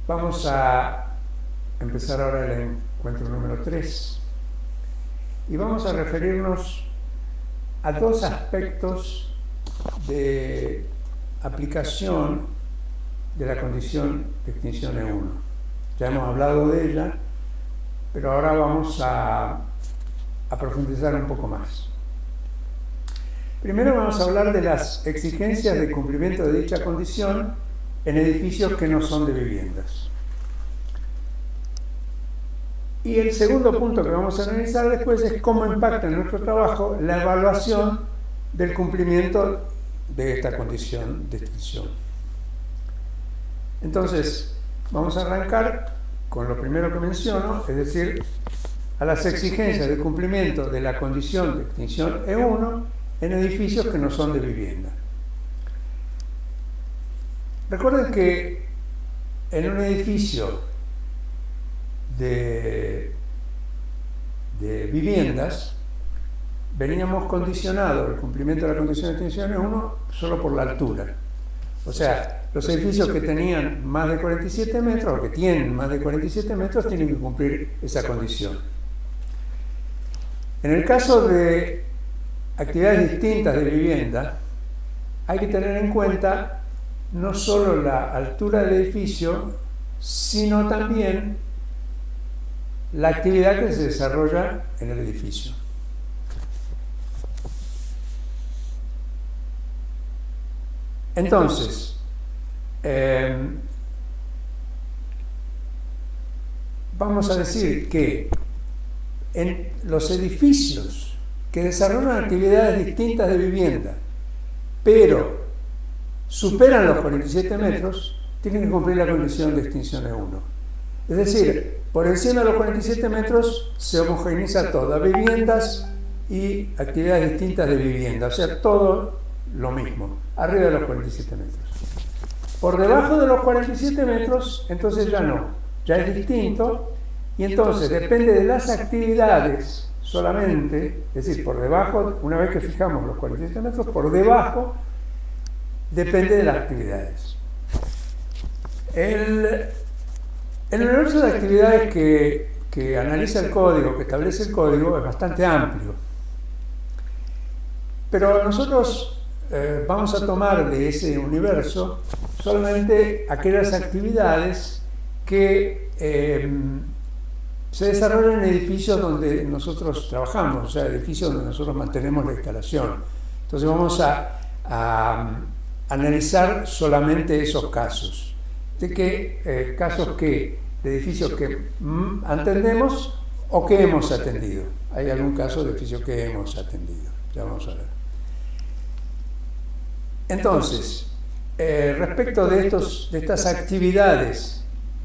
Vamos a empezar ahora el encuentro número 3 y vamos a referirnos a dos aspectos de aplicación de la condición de extinción E1. Ya hemos hablado de ella, pero ahora vamos a profundizar un poco más. Primero vamos a hablar de las exigencias de cumplimiento de dicha condición en edificios que no son de viviendas. Y el segundo punto que vamos a analizar después es cómo impacta en nuestro trabajo la evaluación del cumplimiento de esta condición de extinción. Entonces, vamos a arrancar con lo primero que menciono, es decir, a las exigencias de cumplimiento de la condición de extinción E1 en edificios que no son de vivienda. Recuerden que en un edificio de viviendas veníamos condicionados el cumplimiento de la condición de extinción E1 solo por la altura. O sea, los edificios que tenían más de 47 metros o que tienen más de 47 metros tienen que cumplir esa condición. En el caso de actividades distintas de vivienda, hay que tener en cuenta no solo la altura del edificio, sino también la actividad que se desarrolla en el edificio. Entonces, vamos a decir que en los edificios que desarrollan actividades distintas de vivienda, pero superan los 47 metros, tienen que cumplir la condición de extinción E1. Es decir, por encima de los 47 metros se homogeneiza todo, viviendas y actividades distintas de vivienda, o sea, todo lo mismo, arriba de los 47 metros. Por debajo de los 47 metros, entonces ya no, ya es distinto, y entonces depende de las actividades solamente, es decir, por debajo, una vez que fijamos los 47 metros, por debajo depende de las actividades. El universo de actividades que analiza el código, que establece el código, es bastante amplio. Pero nosotros vamos a tomar de ese universo solamente aquellas actividades que se desarrollan en edificios donde nosotros trabajamos, o sea, edificios donde nosotros mantenemos la instalación. Entonces vamos a analizar solamente esos casos. ¿De qué casos qué? De edificios que atendemos o que hemos atendido. Hay algún caso de edificios que hemos atendido, ya vamos a ver. Entonces, respecto de estas actividades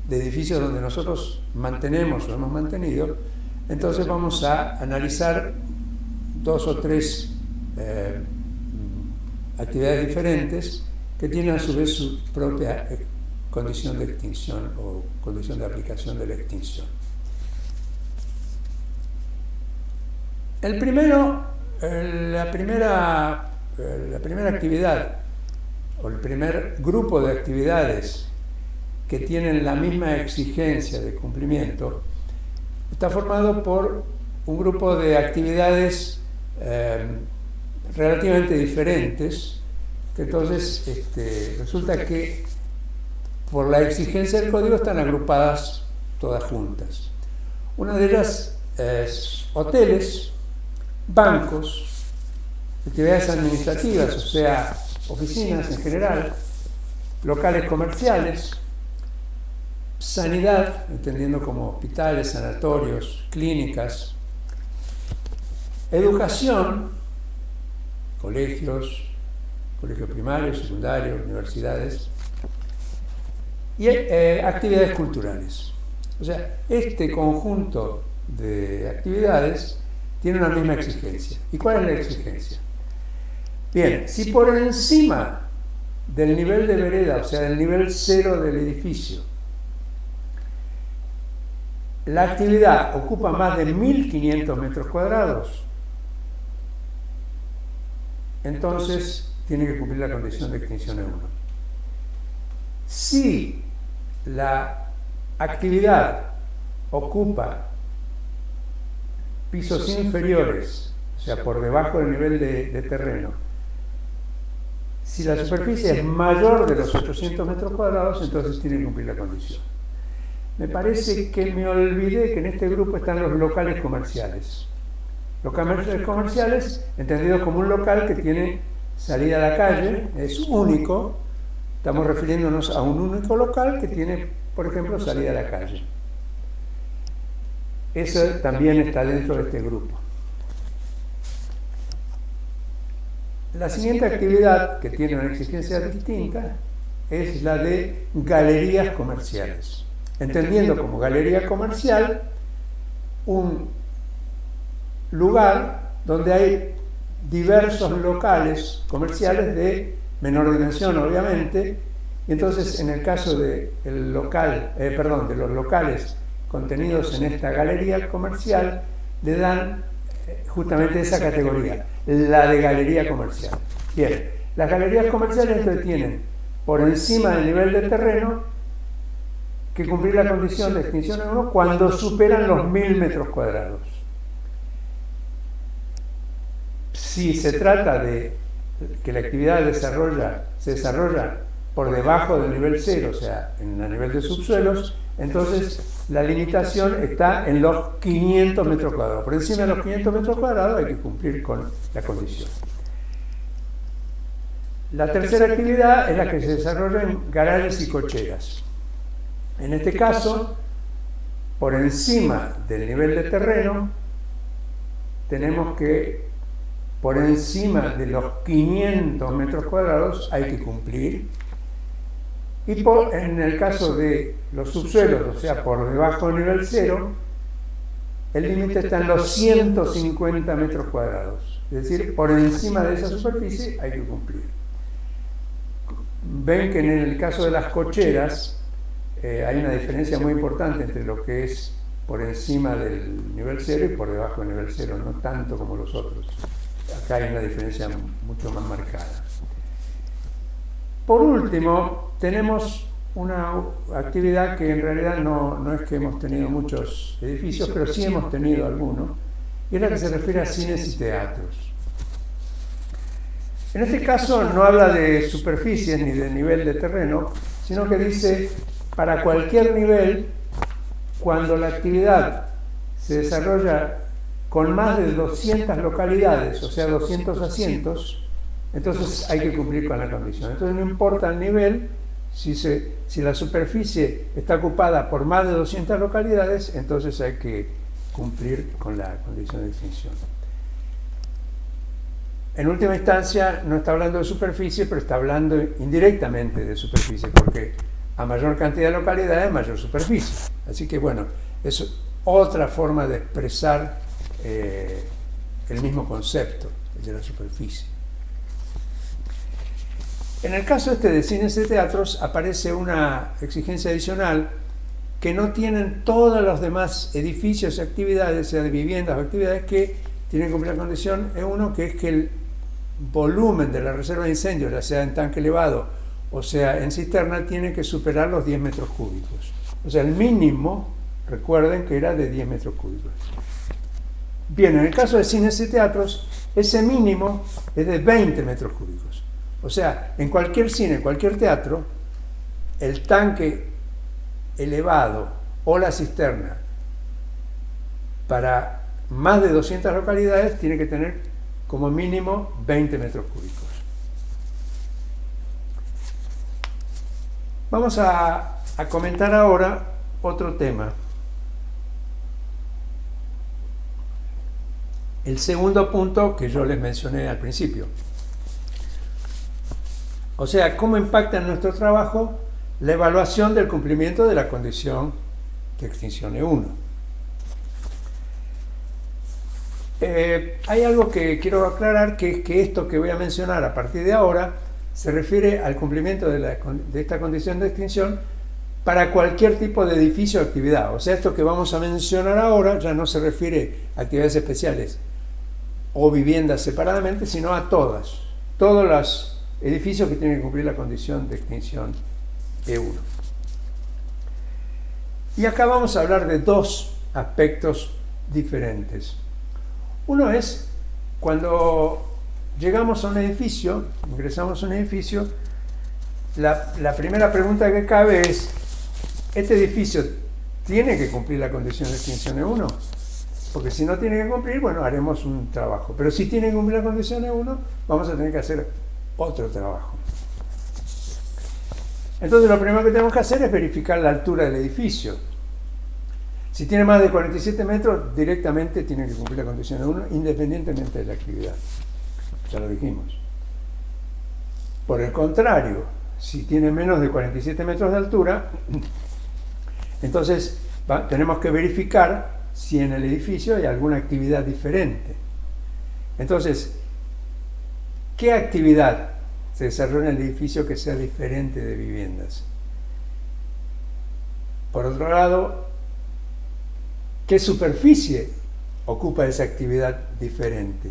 de edificios donde nosotros mantenemos o hemos mantenido, entonces vamos a analizar dos o tres actividades diferentes que tienen a su vez su propia condición de extinción o condición de aplicación de la extinción. El primero, la primera actividad o el primer grupo de actividades que tienen la misma exigencia de cumplimiento está formado por un grupo de actividades relativamente diferentes, que entonces resulta que por la exigencia del código están agrupadas todas juntas. Una de ellas es hoteles, bancos, actividades administrativas, o sea, oficinas en general, locales comerciales, sanidad, entendiendo como hospitales, sanatorios, clínicas, educación, colegios primarios, secundarios, universidades, y actividades culturales. O sea, este conjunto de actividades tiene una misma exigencia. ¿Y cuál es la exigencia? Bien, si por encima del nivel de vereda, o sea, del nivel 0 del edificio, la actividad ocupa más de 1.500 metros cuadrados, entonces tiene que cumplir la condición de extinción E1. Si la actividad ocupa pisos inferiores, o sea, por debajo del nivel de terreno, si la superficie es mayor de los 800 metros cuadrados, entonces tiene que cumplir la condición. Me parece que me olvidé que en este grupo están los locales comerciales. Locales comerciales, entendidos como un local que tiene salida a la calle, es único. Estamos refiriéndonos a un único local que tiene, por ejemplo, salida a la calle. Eso también está dentro de este grupo. La siguiente actividad que tiene una exigencia distinta es la de galerías comerciales. Entendiendo como galería comercial un lugar donde hay diversos locales comerciales de menor dimensión, obviamente, y entonces en el caso de los locales contenidos en esta galería comercial, le dan justamente esa categoría, la de galería comercial. Bien, las galerías comerciales entonces tienen por encima del nivel de terreno que cumplir la condición de extinción en 1 cuando superan los 1000 metros cuadrados. Si se trata de que la actividad se desarrolla por debajo del nivel 0, o sea, en el nivel de subsuelos, entonces la limitación está en los 500 metros cuadrados. Por encima de los 500 metros cuadrados hay que cumplir con la condición. La tercera actividad es la que se desarrolla en garajes y cocheras. En este caso, por encima del nivel de terreno, tenemos que, por encima de los 500 metros cuadrados, hay que cumplir. Y en el caso de los subsuelos, o sea, por debajo del nivel 0, el límite está en los 150 metros cuadrados. Es decir, por encima de esa superficie hay que cumplir. Ven que en el caso de las cocheras hay una diferencia muy importante entre lo que es por encima del nivel 0 y por debajo del nivel 0, no tanto como los otros. Acá hay una diferencia mucho más marcada. Por último, tenemos una actividad que en realidad no es que hemos tenido muchos edificios, pero sí hemos tenido algunos, y es la que se refiere a cines y teatros. En este caso no habla de superficies ni de nivel de terreno, sino que dice para cualquier nivel, cuando la actividad se desarrolla con más de 200 localidades, o sea, 200 asientos, entonces hay que cumplir con la condición. Entonces no importa el nivel, si la superficie está ocupada por más de 200 localidades, entonces hay que cumplir con la condición de extinción. En última instancia, no está hablando de superficie, pero está hablando indirectamente de superficie, porque a mayor cantidad de localidades, mayor superficie. Así que bueno, es otra forma de expresar el mismo concepto, el de la superficie. En el caso de cines y teatros aparece una exigencia adicional que no tienen todos los demás edificios y actividades, sea de viviendas o actividades que tienen que cumplir la condición E1, que es que el volumen de la reserva de incendios, ya sea en tanque elevado o sea en cisterna, tiene que superar los 10 metros cúbicos. O sea, el mínimo, recuerden que era de 10 metros cúbicos. Bien, en el caso de cines y teatros, ese mínimo es de 20 metros cúbicos. O sea, en cualquier cine, en cualquier teatro, el tanque elevado o la cisterna para más de 200 localidades tiene que tener como mínimo 20 metros cúbicos. Vamos a comentar ahora otro tema. El segundo punto que yo les mencioné al principio. O sea, ¿cómo impacta en nuestro trabajo la evaluación del cumplimiento de la condición de extinción E1? Hay algo que quiero aclarar, que es que esto que voy a mencionar a partir de ahora se refiere al cumplimiento de esta condición de extinción para cualquier tipo de edificio o actividad. O sea, esto que vamos a mencionar ahora ya no se refiere a actividades especiales o viviendas separadamente, sino a todos los edificios que tienen que cumplir la condición de extinción E1. Y acá vamos a hablar de dos aspectos diferentes. Uno es cuando llegamos a un edificio, ingresamos a un edificio, la primera pregunta que cabe es, ¿este edificio tiene que cumplir la condición de extinción E1? Porque si no tiene que cumplir, bueno, haremos un trabajo. Pero si tiene que cumplir la condición E1, vamos a tener que hacer otro trabajo. Entonces lo primero que tenemos que hacer es verificar la altura del edificio. Si tiene más de 47 metros, directamente tiene que cumplir la condición E1, independientemente de la actividad. Ya lo dijimos. Por el contrario, si tiene menos de 47 metros de altura, entonces tenemos que verificar si en el edificio hay alguna actividad diferente. Entonces, ¿qué actividad se desarrolla en el edificio que sea diferente de viviendas? Por otro lado, ¿qué superficie ocupa esa actividad diferente?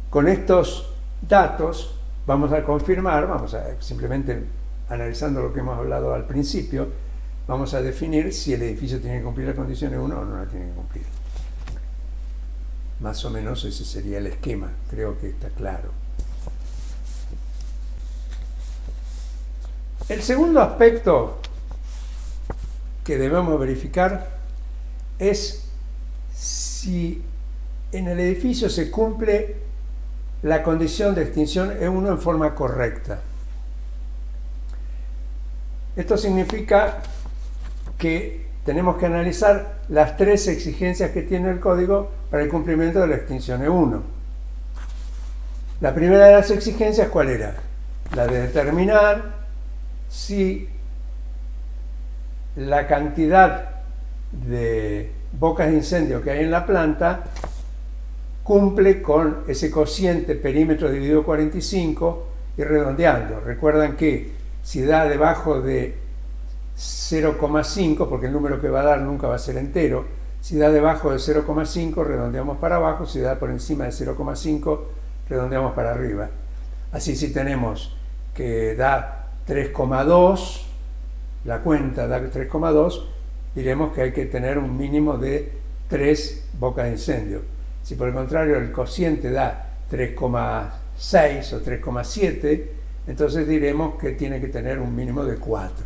Con estos datos vamos a confirmar, simplemente analizando lo que hemos hablado al principio, vamos a definir si el edificio tiene que cumplir la condición E1 o no la tiene que cumplir. Más o menos ese sería el esquema, creo que está claro. El segundo aspecto que debemos verificar es si en el edificio se cumple la condición de extinción E1 en forma correcta. Esto significa que tenemos que analizar las tres exigencias que tiene el código para el cumplimiento de la extinción E1. La primera de las exigencias, ¿cuál era? La de determinar si la cantidad de bocas de incendio que hay en la planta cumple con ese cociente perímetro dividido 45 y redondeando. Recuerdan que si da debajo de 0,5, porque el número que va a dar nunca va a ser entero, si da debajo de 0,5 redondeamos para abajo, si da por encima de 0,5 redondeamos para arriba. Así si tenemos que da 3,2, la cuenta da 3,2, diremos que hay que tener un mínimo de 3 bocas de incendio. Si por el contrario el cociente da 3,6 o 3,7, entonces diremos que tiene que tener un mínimo de 4.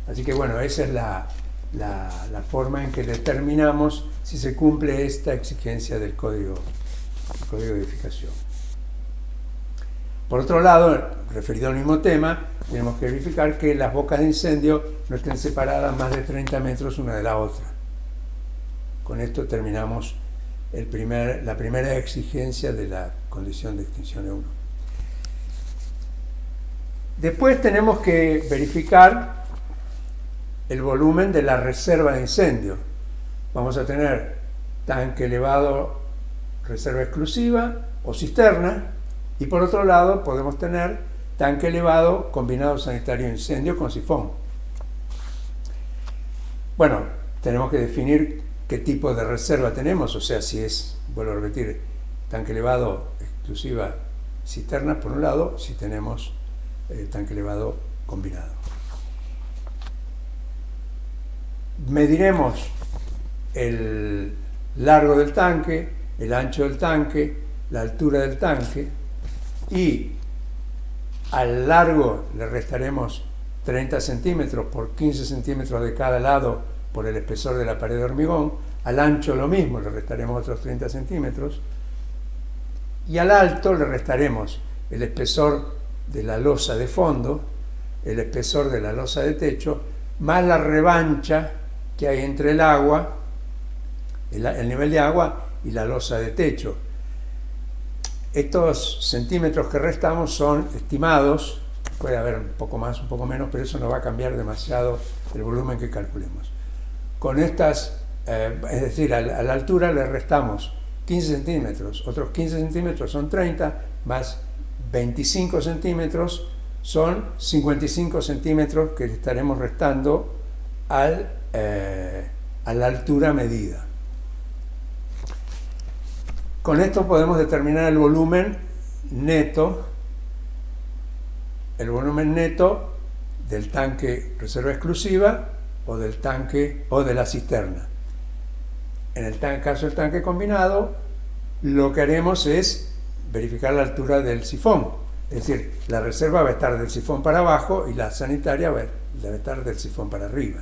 Así que bueno, esa es la forma en que determinamos si se cumple esta exigencia del código de edificación. Por otro lado, referido al mismo tema, tenemos que verificar que las bocas de incendio no estén separadas más de 30 metros una de la otra. Con esto terminamos la primera exigencia de la condición de extinción E1. Después tenemos que verificar el volumen de la reserva de incendio. Vamos a tener tanque elevado, reserva exclusiva o cisterna, y por otro lado podemos tener tanque elevado, combinado sanitario e incendio con sifón. Bueno, tenemos que definir qué tipo de reserva tenemos, o sea, si es, vuelvo a repetir, tanque elevado, exclusiva, cisterna por un lado, si tenemos tanque elevado combinado. Mediremos el largo del tanque, el ancho del tanque, la altura del tanque, y al largo le restaremos 30 centímetros por 15 centímetros de cada lado por el espesor de la pared de hormigón, al ancho lo mismo, le restaremos otros 30 centímetros, y al alto le restaremos el espesor de la losa de fondo, el espesor de la losa de techo, más la revancha que hay entre el agua, el nivel de agua y la losa de techo. Estos centímetros que restamos son estimados, puede haber un poco más, un poco menos, pero eso no va a cambiar demasiado el volumen que calculemos. Con estas, es decir, a la altura le restamos 15 centímetros, otros 15 centímetros son 30, más 25 centímetros son 55 centímetros que estaremos restando a la altura medida. Con esto podemos determinar el volumen neto del tanque reserva exclusiva o del tanque o de la cisterna. En el caso del tanque combinado, lo que haremos es verificar la altura del sifón. Es decir, la reserva va a estar del sifón para abajo y la sanitaria debe estar del sifón para arriba.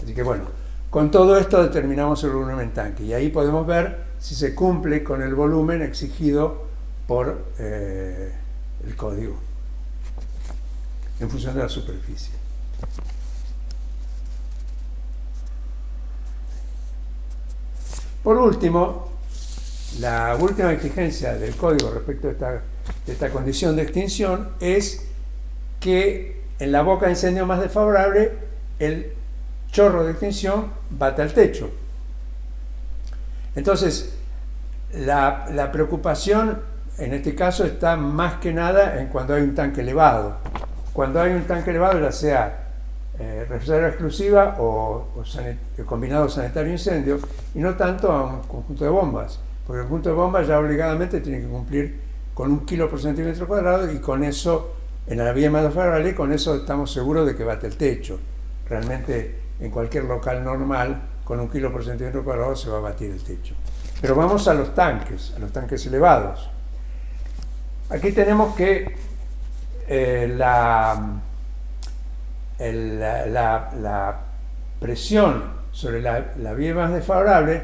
Así que bueno, con todo esto determinamos el volumen tanque y ahí podemos ver si se cumple con el volumen exigido por el código en función de la superficie. Por último, la última exigencia del código respecto de esta condición de extinción es que en la boca de incendio más desfavorable el chorro de extinción bate al techo. Entonces, la preocupación en este caso está más que nada en cuando hay un tanque elevado. Cuando hay un tanque elevado, ya sea reserva exclusiva o combinado sanitario-incendio, y no tanto a un conjunto de bombas, porque el conjunto de bombas ya obligadamente tiene que cumplir con 1 kilo por centímetro cuadrado, y con eso, en la vía más desfavorable, con eso estamos seguros de que bate el techo. Realmente en cualquier local normal, con 1 kilo por centímetro cuadrado se va a batir el techo. Pero vamos a los tanques elevados. Aquí tenemos que la presión sobre la vía más desfavorable,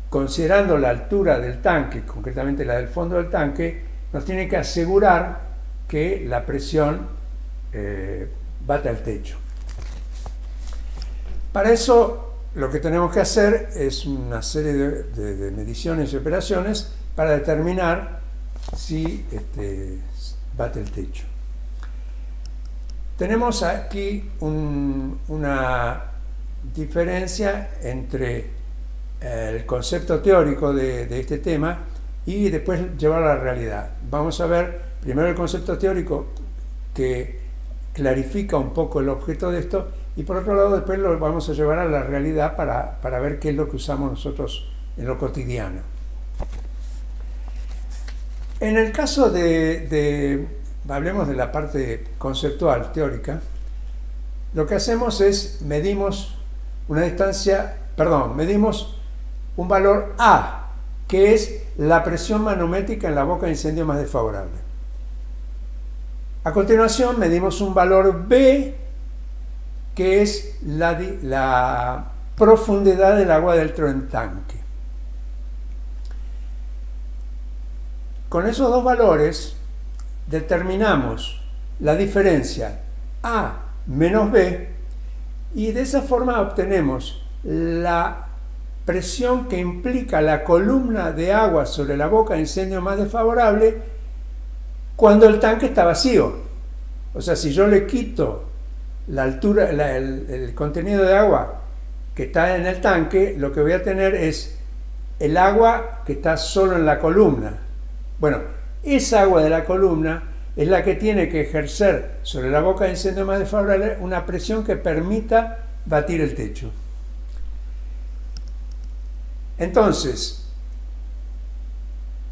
considerando la altura del tanque, concretamente la del fondo del tanque, nos tiene que asegurar que la presión bata el techo. Para eso lo que tenemos que hacer es una serie de mediciones y operaciones para determinar si bate el techo. Tenemos aquí una diferencia entre el concepto teórico de este tema y después llevarlo a la realidad. Vamos a ver primero el concepto teórico, que clarifica un poco el objeto de esto, y por otro lado después lo vamos a llevar a la realidad para ver qué es lo que usamos nosotros en lo cotidiano. En el caso hablemos de la parte conceptual, teórica, lo que hacemos es medimos un valor A, que es la presión manométrica en la boca de incendio más desfavorable. A continuación medimos un valor B, que es la profundidad del agua dentro del tanque. Con esos dos valores determinamos la diferencia A menos B, y de esa forma obtenemos la presión que implica la columna de agua sobre la boca de incendio más desfavorable cuando el tanque está vacío. O sea, si yo le quito la altura, el contenido de agua que está en el tanque, lo que voy a tener es el agua que está solo en la columna. Bueno, esa agua de la columna es la que tiene que ejercer sobre la boca de incendio más desfavorable una presión que permita batir el techo. Entonces,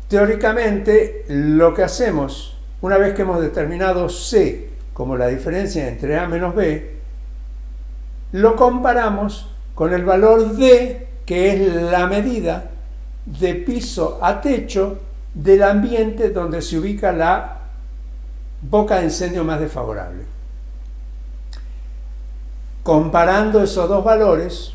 teóricamente, lo que hacemos, una vez que hemos determinado C como la diferencia entre A menos B, lo comparamos con el valor D, que es la medida de piso a techo del ambiente donde se ubica la boca de incendio más desfavorable. Comparando esos dos valores,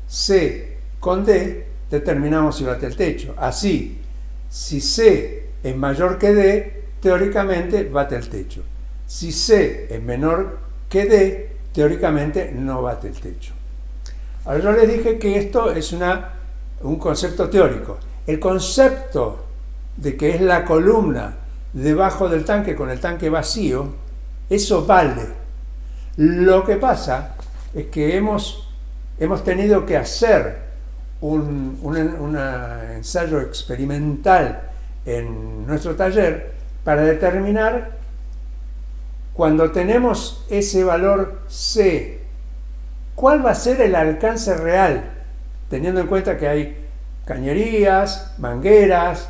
C con D, determinamos si bate el techo. Así, si C es mayor que D, teóricamente bate el techo. Si C es menor que D, teóricamente no bate el techo. Ahora, yo les dije que esto es un concepto teórico. El concepto de que es la columna debajo del tanque con el tanque vacío, eso vale. Lo que pasa es que hemos tenido que hacer un ensayo experimental en nuestro taller para determinar, cuando tenemos ese valor C, cuál va a ser el alcance real, teniendo en cuenta que hay cañerías, mangueras,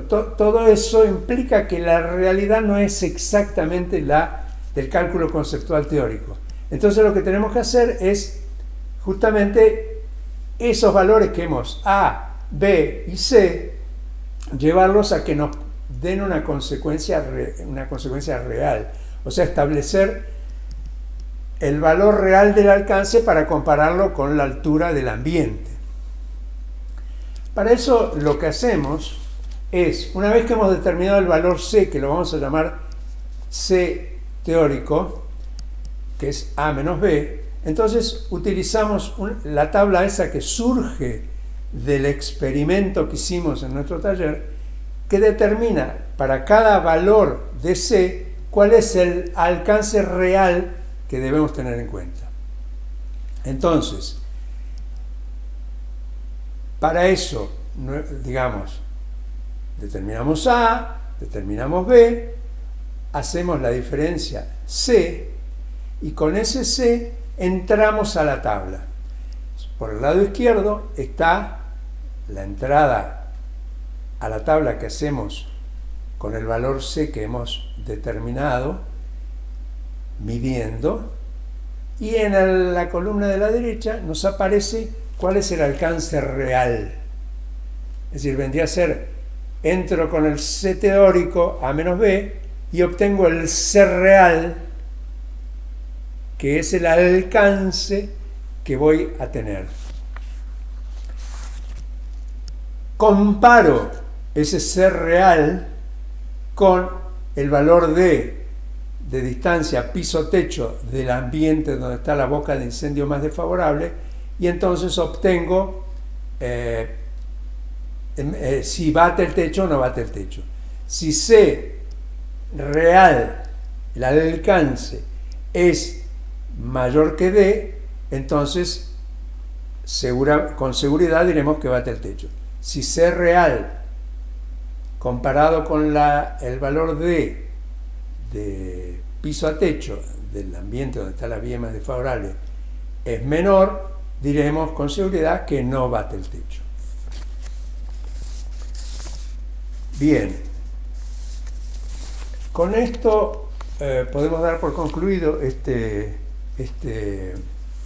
todo eso implica que la realidad no es exactamente la del cálculo conceptual teórico. Entonces lo que tenemos que hacer es justamente esos valores que hemos A, B y C, llevarlos a que nos den una consecuencia real, o sea, establecer el valor real del alcance para compararlo con la altura del ambiente. Para eso lo que hacemos es, una vez que hemos determinado el valor C, que lo vamos a llamar C teórico, que es A menos B, entonces utilizamos la tabla esa que surge del experimento que hicimos en nuestro taller, que determina para cada valor de C cuál es el alcance real que debemos tener en cuenta. Entonces, para eso, digamos, determinamos A, determinamos B, hacemos la diferencia C y con ese C entramos a la tabla. Por el lado izquierdo está la entrada a la tabla que hacemos con el valor C que hemos determinado, midiendo, y en la columna de la derecha nos aparece cuál es el alcance real. Es decir, vendría a ser, entro con el C teórico A menos B y obtengo el C real, que es el alcance que voy a tener. Comparo ese C real con el valor de distancia piso-techo del ambiente donde está la boca de incendio más desfavorable, y entonces obtengo si bate el techo o no bate el techo. Si C real, el alcance, es mayor que D, entonces con seguridad diremos que bate el techo. Si C real comparado con el valor de piso a techo del ambiente donde está la vía más desfavorable es menor, diremos con seguridad que no bate el techo. Bien, con esto podemos dar por concluido este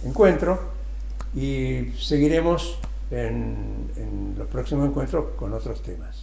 encuentro y seguiremos en los próximos encuentros con otros temas.